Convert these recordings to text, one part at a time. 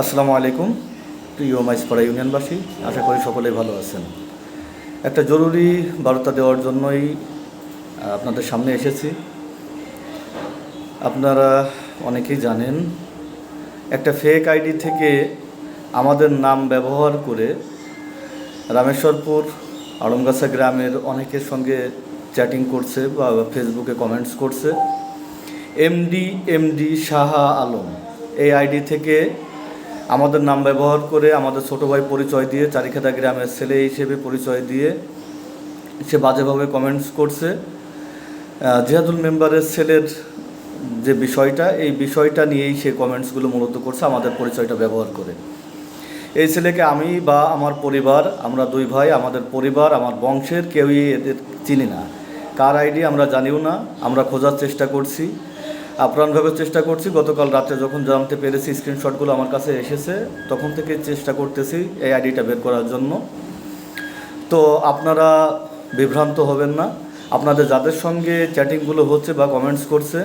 আসসালামু আলাইকুম প্রিয় মাইজপাড়া ইউনিয়নবাসী, আশা করি সকলেই ভালো আছেন। একটা জরুরি বার্তা দেওয়ার জন্যই আপনাদের সামনে এসেছি। আপনারা অনেকেই জানেন, একটা ফেক আইডি থেকে আমাদের নাম ব্যবহার করে রামেশ্বরপুর আড়ংগাছা গ্রামের অনেকের সঙ্গে চ্যাটিং করছে বা ফেসবুকে কমেন্টস করছে। এমডি শাহ আলম এই আইডি থেকে আমাদের নাম ব্যবহার করে আমাদের ছোটো ভাই পরিচয় দিয়ে, চারিখাদা গ্রামের ছেলে হিসেবে পরিচয় দিয়ে সে বাজেভাবে কমেন্টস করছে। জিহাদুল মেম্বারের ছেলের যে বিষয়টা, এই বিষয়টা নিয়েই সে কমেন্টসগুলো মূলত করছে আমাদের পরিচয়টা ব্যবহার করে। এই ছেলেকে আমি বা আমার পরিবার, আমরা দুই ভাই, আমাদের পরিবার, আমার বংশের কেউই এদের চিনি না। কার আইডি আমরা জানিও না। আমরা খোঁজার চেষ্টা করছি, আপ্রাণভাবে চেষ্টা করছি। গতকাল রাতে যখন জানতে পেরেছি, স্ক্রিনশটগুলো আমার কাছে এসেছে, তখন থেকে চেষ্টা করতেছি এই আইডিটা বের করার জন্য। তো আপনারা বিভ্রান্ত হবেন না। আপনাদের যাদের সঙ্গে চ্যাটিংগুলো হচ্ছে বা কমেন্টস করছে,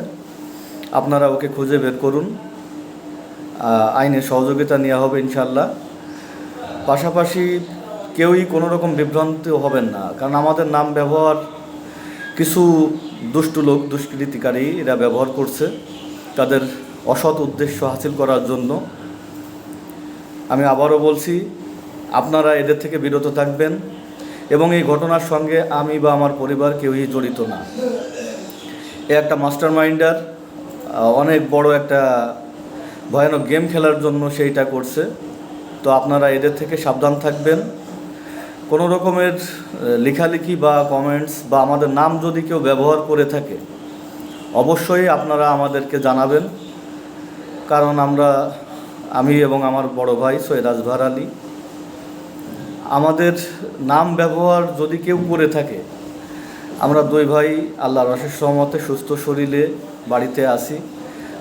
আপনারা ওকে খুঁজে বের করুন। আইনের সহযোগিতা নেওয়া হবে ইনশাল্লাহ। পাশাপাশি কেউই কোনো রকম বিভ্রান্ত হবেন না, কারণ আমাদের নাম ব্যবহার কিছু দুষ্টু লোক, দুষ্কৃতিকারী এরা ব্যবহার করছে তাদের অসৎ উদ্দেশ্য হাসিল করার জন্য। আমি আবারও বলছি, আপনারা এদের থেকে বিরত থাকবেন এবং এই ঘটনার সঙ্গে আমি বা আমার পরিবার কেউই জড়িত না। এ একটা মাস্টার মাইন্ডার অনেক বড় একটা ভয়ানক গেম খেলার জন্য সেইটা করছে। তো আপনারা এদের থেকে সাবধান থাকবেন। কোনো রকমের লেখালেখি বা কমেন্টস বা আমাদের নাম যদি কেউ ব্যবহার করে থাকে, অবশ্যই আপনারা আমাদেরকে জানাবেন। কারণ আমি এবং আমার বড় ভাই সৈয়দ আজহার আলী, আমাদের নাম ব্যবহার যদি কেউ করে থাকে, আমরা দুই ভাই আল্লাহর অশেষ রহমতে সুস্থ শরীরে বাড়িতে আছি।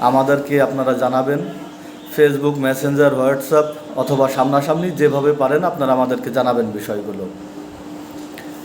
আমাদেরকে আপনারা জানাবেন, ফেসবুক, মেসেঞ্জার, হোয়াটসঅ্যাপ অথবা সামনাসামনি যেভাবে পারেন আপনারা আমাদেরকে জানাবেন বিষয়গুলো।